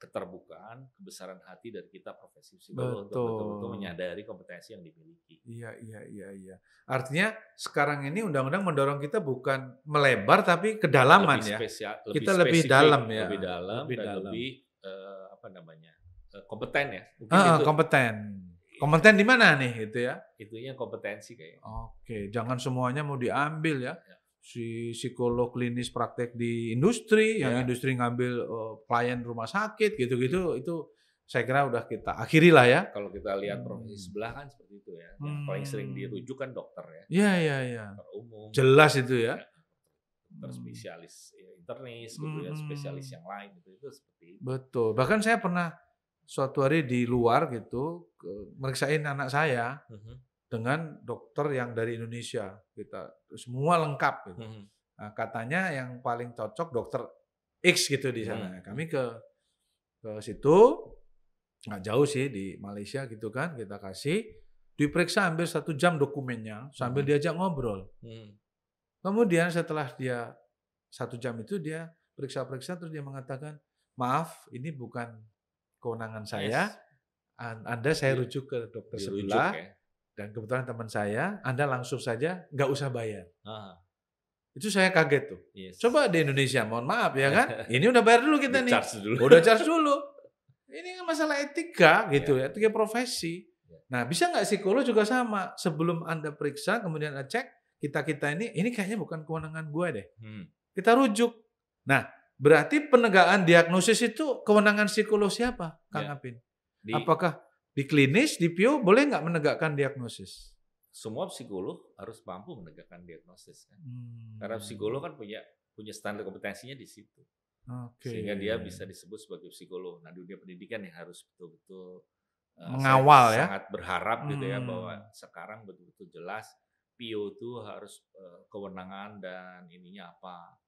keterbukaan, kebesaran hati dari kita profesi psikolog untuk betul-betul menyadari kompetensi yang dimiliki.
Iya. Artinya sekarang ini undang-undang mendorong kita bukan melebar tapi kedalaman ya. Kita lebih dalam ya.
Lebih dalam dan lebih kompeten ya.
Kompeten di mana nih gitu ya?
Itunya kompetensi kayaknya.
Oke, jangan semuanya mau diambil ya. si psikolog klinis praktek di industri, yang
Ya.
industri ngambil klien rumah sakit gitu-gitu, itu saya kira udah kita akhiri lah ya.
Kalau kita lihat profesi sebelah kan seperti itu ya. Yang paling sering dirujuk kan dokter ya.
Iya.
Dokter umum.
Jelas itu ya.
Dokter spesialis internis gitu ya, spesialis yang lain gitu. Itu seperti itu.
Betul. Bahkan saya pernah suatu hari di luar gitu meriksain anak saya dengan dokter yang dari Indonesia. Kita semua lengkap gitu. Nah, katanya yang paling cocok dokter X gitu di sana. Kami ke situ, nggak jauh sih di Malaysia gitu kan, kita kasih, diperiksa hampir 1 jam dokumennya sambil diajak ngobrol. Kemudian setelah dia 1 jam itu dia periksa-periksa terus dia mengatakan, maaf ini bukan kewenangan saya, Anda saya rujuk ke dokter sebelah, dan kebetulan teman saya, Anda langsung saja nggak usah bayar. Itu saya kaget tuh. Coba di Indonesia, mohon maaf ya kan, ini udah bayar dulu kita nih, udah charge dulu. Ini kan masalah etika gitu ya, etika profesi. Nah bisa nggak psikolog juga sama, sebelum Anda periksa kemudian Anda cek, kita ini kayaknya bukan kewenangan gue deh. Kita rujuk. Nah berarti penegakan diagnosis itu kewenangan psikolog siapa, Kang Apin? Apakah di klinis, di PIO boleh nggak menegakkan diagnosis?
Semua psikolog harus mampu menegakkan diagnosis kan. Karena psikolog kan punya standar kompetensinya di situ. Sehingga dia bisa disebut sebagai psikolog. Nah, dunia pendidikan yang harus betul-betul
mengawal ya.
Sangat berharap gitu ya bahwa sekarang betul-betul jelas PIO itu harus kewenangan dan ininya apa,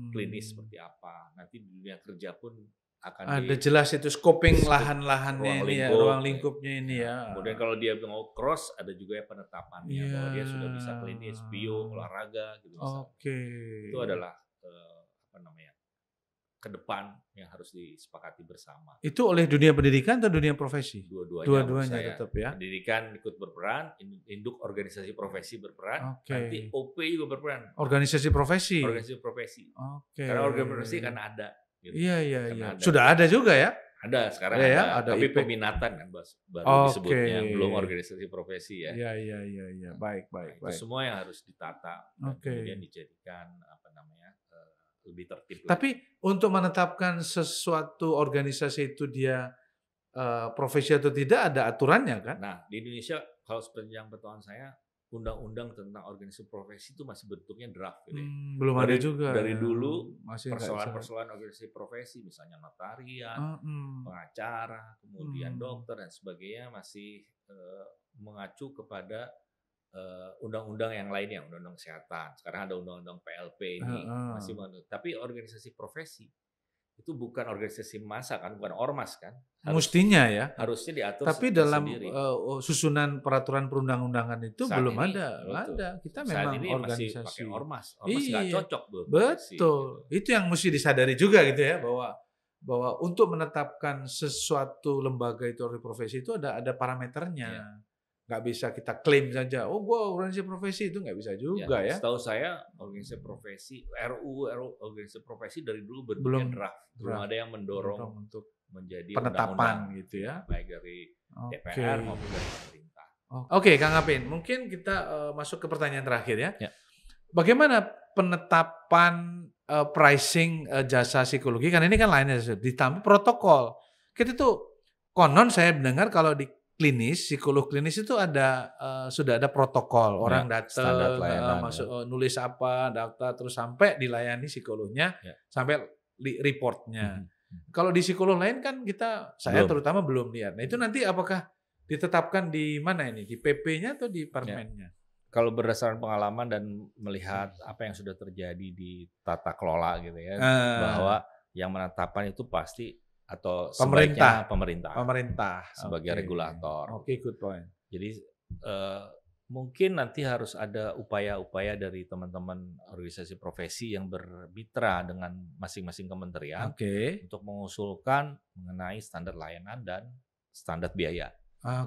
klinis seperti apa. Nanti di dunia kerja pun akan
ada jelas itu scoping lahan-lahannya ini ya, ruang lingkupnya ini ya.
Kemudian kalau dia mau cross, ada juga ya penetapannya bahwa dia sudah bisa klinis, PIO, olahraga gitu. Itu adalah ke depan yang harus disepakati bersama.
Itu oleh dunia pendidikan atau dunia profesi?
Dua-duanya
tetap ya.
Pendidikan ikut berperan, induk organisasi profesi berperan, nanti OP juga berperan.
Organisasi profesi.
Karena organisasi kan ada.
Gitu. Iya. Sudah ada juga ya?
Ada sekarang ada. Tapi peminatan kan baru disebutnya, belum organisasi profesi ya.
Iya. Baik.
Itu semua yang harus ditata dan kemudian dijadikan lebih tertib.
Tapi untuk menetapkan sesuatu organisasi itu dia profesi atau tidak ada aturannya kan?
Nah di Indonesia kalau seperti yang pengetahuan saya, undang-undang tentang organisasi profesi itu masih bentuknya draft gitu ya.
Belum ada juga.
Dari dulu persoalan-persoalan organisasi profesi misalnya notarian, pengacara, kemudian dokter dan sebagainya masih mengacu kepada undang-undang yang lainnya, undang-undang kesehatan. Sekarang ada undang-undang PLP ini masih tapi organisasi profesi itu bukan organisasi massa kan, bukan ormas kan.
Mestinya ya.
Harusnya diatur.
Tapi dalam susunan peraturan perundang-undangan itu belum ada. Kita memang organisasi.
Masih pakai ormas nggak cocok.
Betul. Gitu. Itu yang mesti disadari juga gitu ya, bahwa untuk menetapkan sesuatu lembaga itu profesi itu ada parameternya. Nggak bisa kita klaim saja, gue organisasi profesi, itu nggak bisa juga ya.
Setahu saya organisasi profesi, RUU organisasi profesi dari dulu bentuknya draft. Belum ada yang mendorong untuk menjadi
penetapan gitu ya.
Baik dari DPR maupun dari pemerintah.
Oke, Kang Apin, mungkin kita masuk ke pertanyaan terakhir ya. Bagaimana penetapan pricing jasa psikologi? Kan ini kan lainnya, ditambah protokol. Kita tuh konon saya mendengar kalau di klinis, psikolog klinis itu ada sudah ada protokol, orang datang masuk nulis apa, daftar terus sampai dilayani psikolognya, sampai reportnya. Kalau di psikolog lain kan saya terutama belum lihat. Nah itu nanti apakah ditetapkan di mana ini, di PP-nya atau di permennya?
Kalau berdasarkan pengalaman dan melihat apa yang sudah terjadi di tata kelola gitu ya, bahwa yang menetapkan itu pasti atau pemerintah sebagai regulator.
Good point.
Jadi mungkin nanti harus ada upaya-upaya dari teman-teman organisasi profesi yang bermitra dengan masing-masing kementerian untuk mengusulkan mengenai standar layanan dan standar biaya.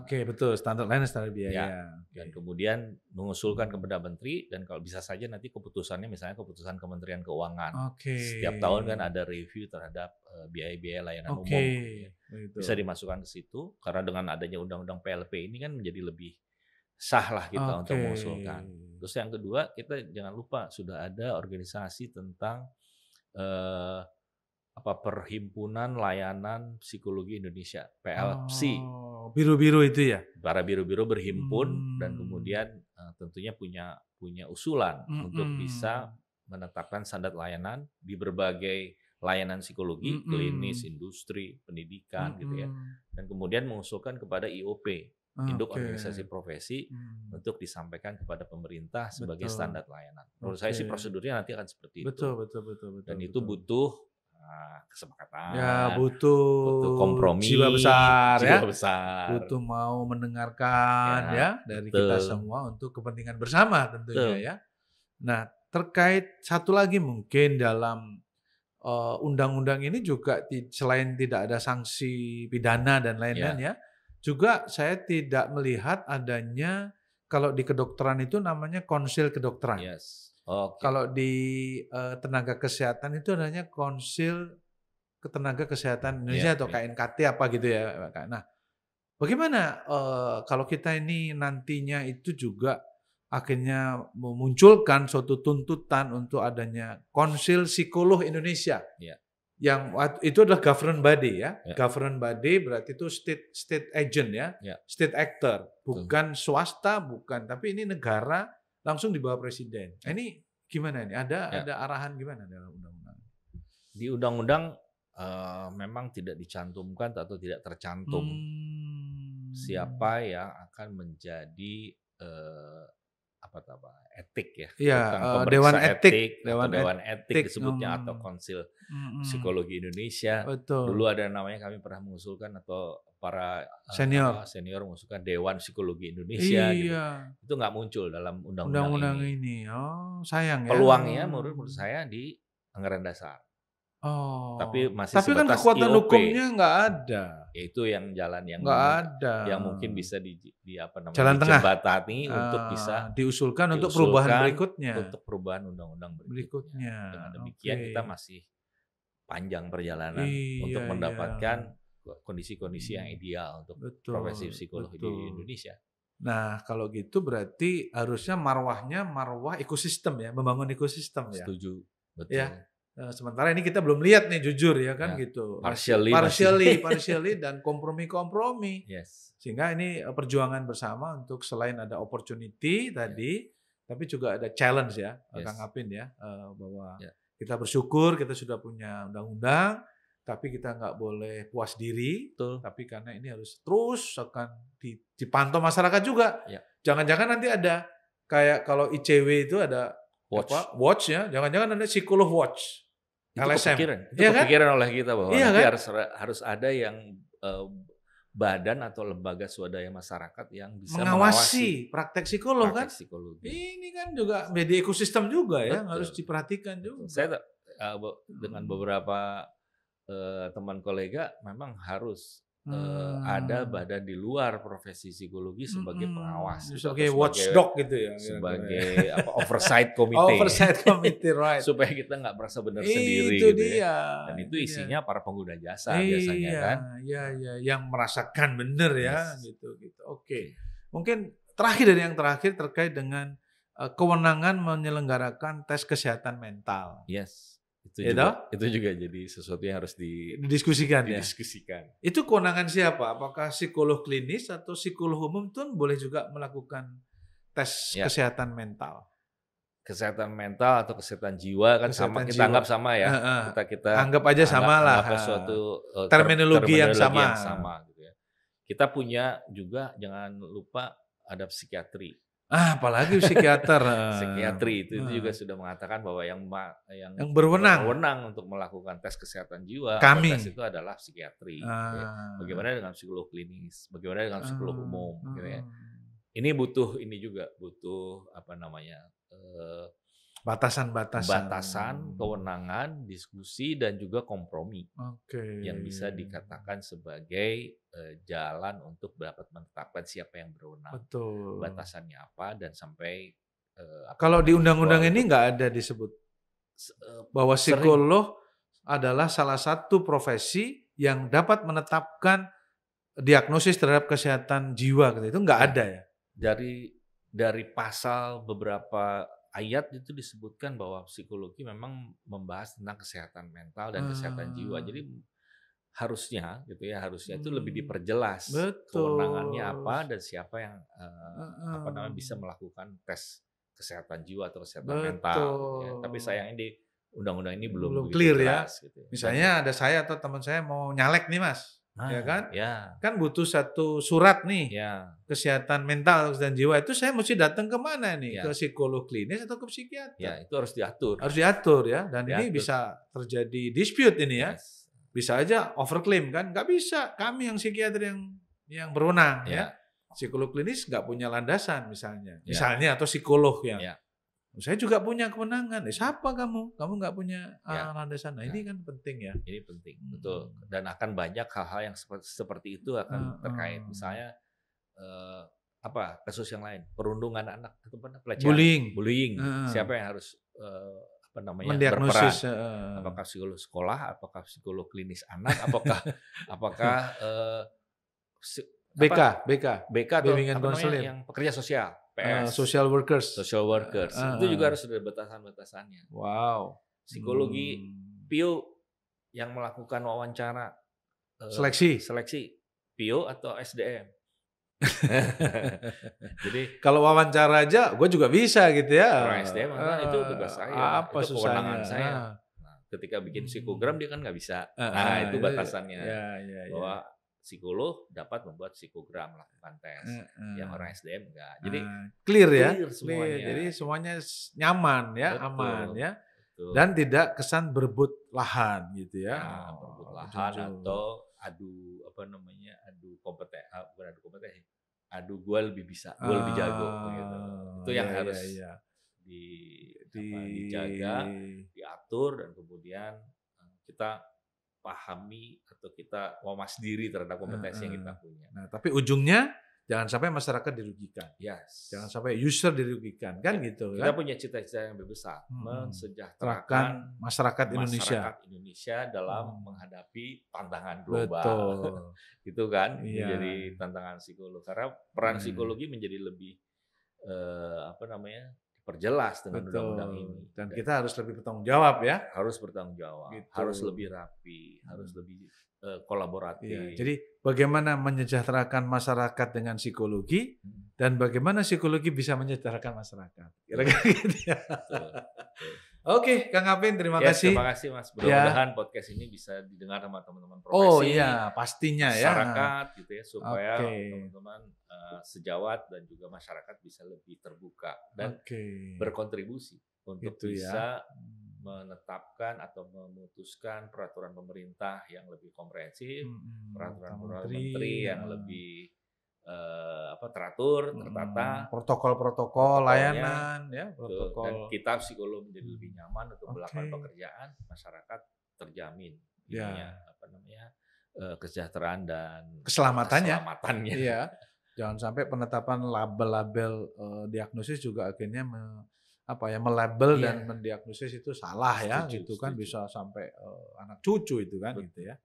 Betul, standar layanan, standar biaya.
Dan kemudian mengusulkan kepada menteri, dan kalau bisa saja nanti keputusannya misalnya keputusan Kementerian Keuangan. Setiap tahun kan ada review terhadap biaya-biaya layanan umum. Bisa dimasukkan ke situ karena dengan adanya undang-undang PLP ini kan menjadi lebih sah lah kita untuk
Oke.
mengusulkan. Terus yang kedua, kita jangan lupa sudah ada organisasi tentang Perhimpunan Layanan Psikologi Indonesia, PLPSI.
Oh, biru-biru itu ya?
Para biru-biru berhimpun dan
Hmm.
kemudian tentunya punya usulan untuk bisa
Mhm.
menetapkan standar layanan di berbagai layanan psikologi, klinis,
Mhm.
industri, pendidikan gitu ya.
Mhm.
Dan kemudian mengusulkan kepada IOP, Induk
Oke.
Organisasi Profesi,
Hmm.
untuk disampaikan kepada pemerintah sebagai
Betul.
standar layanan. Menurut saya sih
Oke.
prosedurnya nanti akan seperti itu.
Betul.
Dan itu
Betul.
butuh
Ya
kesepakatan,
butuh
butuh kompromi,
jiwa besar ya.
jiwa besar.
Butuh mau mendengarkan ya dari kita
betul.
semua untuk kepentingan bersama tentunya
Betul.
ya. Nah, terkait satu lagi mungkin dalam undang-undang ini juga selain tidak ada sanksi pidana dan lain-lain ya, juga saya tidak melihat adanya kalau di kedokteran itu namanya konsil kedokteran.
Yes. Oke.
Kalau di tenaga kesehatan itu adanya Konsil Tenaga Kesehatan Indonesia atau KNKT apa gitu ya. Nah, bagaimana kalau kita ini nantinya itu juga akhirnya memunculkan suatu tuntutan untuk adanya Konsil Psikolog Indonesia.
Ya.
Yang itu adalah government body ya.
Ya.
Government body berarti itu state agent ya. State actor, bukan swasta, bukan, tapi ini negara langsung di bawah presiden. Nah, ini gimana ini? Ada arahan gimana dalam undang-undang?
Di undang-undang memang tidak dicantumkan atau tidak tercantum siapa yang akan menjadi etik ya,
Dewan Etik,
Dewan Etik disebutnya atau Konsil Psikologi Indonesia.
Betul.
Dulu ada namanya, kami pernah mengusulkan atau para senior mengusulkan Dewan Psikologi Indonesia. Gitu. Itu nggak muncul dalam undang-undang
ini. Oh, sayang ya.
Peluangnya menurut saya di anggaran dasar.
Oh.
Tapi masih
kan
sebatas
kekuatan
IOP.
Hukumnya nggak ada.
Itu yang jalan yang mungkin bisa
jalan tengah
dijembatani untuk bisa
diusulkan untuk perubahan berikutnya.
Untuk perubahan undang-undang berikutnya. Dengan demikian kita masih panjang perjalanan untuk mendapatkan kondisi-kondisi yang ideal untuk profesi psikologi di Indonesia.
Nah, kalau gitu berarti harusnya marwah ekosistem ya, membangun ekosistem ya.
Setuju, betul.
Ya. Sementara ini kita belum lihat nih jujur ya kan gitu. Partially dan kompromi.
Yes.
Sehingga ini perjuangan bersama untuk selain ada opportunity tadi, tapi juga ada challenge ya, Kang Apin ya, bahwa kita bersyukur kita sudah punya undang-undang, tapi kita nggak boleh puas diri.
Betul.
Tapi karena ini harus terus akan dipantau masyarakat juga. Jangan-jangan nanti ada kayak kalau ICW itu ada watch ya, jangan-jangan ada psikolog watch.
Itu
LSM.
kepikiran oleh kita bahwa nanti
kan?
harus ada yang badan atau lembaga swadaya masyarakat yang bisa
mengawasi praktek psikolog kan.
Psikologi.
Ini kan juga media ekosistem juga ya, harus diperhatikan juga.
Saya dengan beberapa teman kolega memang harus ada badan di luar profesi psikologi sebagai pengawas,
sebagai watchdog gitu ya,
sebagai oversight committee.
Oversight committee, right?
Supaya kita nggak merasa benar sendiri
itu
gitu
dia.
Ya. Dan itu isinya para pengguna jasa biasanya kan.
Iya, yang merasakan benar ya, gitu. Oke. Mungkin terakhir terkait dengan kewenangan menyelenggarakan tes kesehatan mental.
Yes. Itu juga jadi sesuatu yang harus
didiskusikan. Itu kewenangan siapa? Apakah psikolog klinis atau psikolog umum tuh boleh juga melakukan tes kesehatan mental?
Kesehatan mental atau kesehatan jiwa kan sama, kita anggap sama ya. Kita
anggap aja sama lah.
Suatu
terminologi yang sama
gitu ya. Kita punya juga, jangan lupa, ada psikiatri.
Apalagi psikiater.
Psikiatri itu juga sudah mengatakan bahwa yang
berwenang
untuk melakukan tes kesehatan jiwa, tes itu adalah psikiatri. Bagaimana dengan psikolog klinis? Bagaimana dengan psikolog umum? Gitu ya. Ini butuh batasan, kewenangan, diskusi dan juga kompromi yang bisa dikatakan sebagai jalan untuk dapat menetapkan siapa yang berwenang, batasannya apa, dan sampai
kalau di undang-undang ini nggak ada disebut bahwa psikolog adalah salah satu profesi yang dapat menetapkan diagnosis terhadap kesehatan jiwa gitu. Itu nggak ada ya?
dari pasal beberapa ayat itu disebutkan bahwa psikologi memang membahas tentang kesehatan mental dan kesehatan jiwa. Jadi harusnya gitu ya, harusnya itu lebih diperjelas kewenangannya apa dan siapa yang bisa melakukan tes kesehatan jiwa atau kesehatan mental gitu ya. Tapi sayangnya di undang-undang ini belum
clear
jelas,
ya.
gitu.
Misalnya ada saya atau teman saya mau nyalek nih Mas, ya kan?
Ya.
Kan butuh satu surat nih, kesehatan mental dan jiwa itu saya mesti datang ke mana nih? Ke psikolog klinis atau ke psikiater?
Ya, itu harus diatur.
Harus diatur ya, dan ini bisa terjadi dispute ini ya. Bisa aja overclaim kan, nggak bisa. Kami yang psikiater yang berwenang ya. Psikolog klinis nggak punya landasan misalnya, atau psikolog yang. Saya juga punya kewenangan. Siapa kamu? Kamu nggak punya landasan. Nah, ini kan penting ya.
Ini penting, betul. Dan akan banyak hal-hal yang seperti itu akan terkait. Misalnya kasus yang lain, perundungan anak atau pelecehan, bullying. Siapa yang harus
mendiagnosis?
Apakah psikolog sekolah, apakah psikolog klinis anak, apakah
BK
atau yang pekerja sosial, PS,
social workers.
Itu juga harus ada batasan-batasannya.
Wow.
Psikologi PIO yang melakukan wawancara seleksi PIO atau SDM. Jadi
kalau wawancara aja gue juga bisa gitu ya.
Orang SDM itu tugas saya, itu kewenangan saya. Nah, ketika bikin psikogram dia kan nggak bisa. Itu batasannya. Bahwa psikolog dapat membuat psikogram, melakukan tes. Yang orang SDM enggak. Jadi
clear ya.
Semuanya.
Jadi semuanya nyaman ya, aman ya. Dan tidak kesan berebut lahan gitu ya.
Berebut lahan atau adu kompetensi. Adu gue lebih bisa, gue lebih jago gitu. Itu yang harus dijaga, diatur, dan kemudian kita pahami atau kita wawas diri terhadap kompetensi yang kita punya.
Nah, tapi ujungnya jangan sampai masyarakat dirugikan. Jangan sampai user dirugikan, kan gitu
Kita
kan?
punya cita-cita yang lebih besar, mensejahterakan
masyarakat
Indonesia dalam menghadapi tantangan global.
Betul.
Gitu kan? Menjadi tantangan psikolog. Karena peran psikologi menjadi lebih perjelas dengan undang-undang ini.
Dan kita harus lebih bertanggung jawab ya.
Harus bertanggung jawab. Gitu. Harus lebih rapi, harus lebih kolaboratif.
Jadi bagaimana menyejahterakan masyarakat dengan psikologi dan bagaimana psikologi bisa menyejahterakan masyarakat. Kira-kira gitu ya. Oke, Kang Apin, terima kasih.
Terima kasih Mas. Mudah-mudahan podcast ini bisa didengar sama teman-teman profesi.
Pastinya
masyarakat gitu ya, supaya teman-teman sejawat dan juga masyarakat bisa lebih terbuka dan berkontribusi untuk bisa menetapkan atau memutuskan peraturan pemerintah yang lebih komprehensif, peraturan menteri yang lebih teratur, tertata,
protokol layanan ya,
dan kita psikolog menjadi lebih nyaman untuk melakukan pekerjaan, masyarakat terjamin kesejahteraan dan keselamatannya.
Iya. Jangan sampai penetapan label-label diagnosis juga akhirnya melabel dan mendiagnosis itu salah ya, gitu kan, bisa sampai anak cucu itu kan. Gitu ya.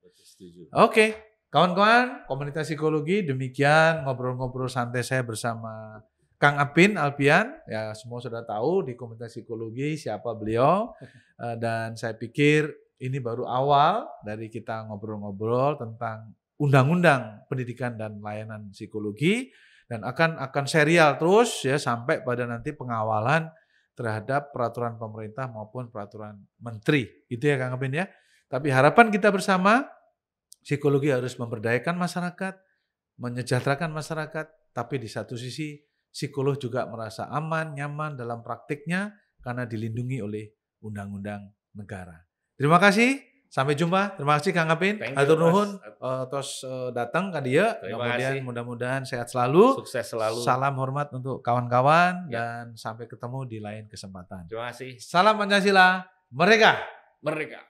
Oke. Kawan-kawan, komunitas psikologi, demikian ngobrol-ngobrol santai saya bersama Kang Apin Alpian. Ya, semua sudah tahu di komunitas psikologi siapa beliau. Dan saya pikir ini baru awal dari kita ngobrol-ngobrol tentang undang-undang pendidikan dan layanan psikologi. Dan akan serial terus ya sampai pada nanti pengawalan terhadap peraturan pemerintah maupun peraturan menteri. Itu ya Kang Apin ya. Tapi harapan kita bersama, psikologi harus memberdayakan masyarakat, menyejahterakan masyarakat, tapi di satu sisi psikolog juga merasa aman, nyaman dalam praktiknya karena dilindungi oleh undang-undang negara. Terima kasih, sampai jumpa. Terima kasih Kang Apin. Hatur nuhun terus datang ke dia. Kemudian mudah-mudahan sehat selalu.
Sukses selalu.
Salam hormat untuk kawan-kawan dan sampai ketemu di lain kesempatan.
Terima kasih.
Salam Pancasila, merdeka.
Merdeka.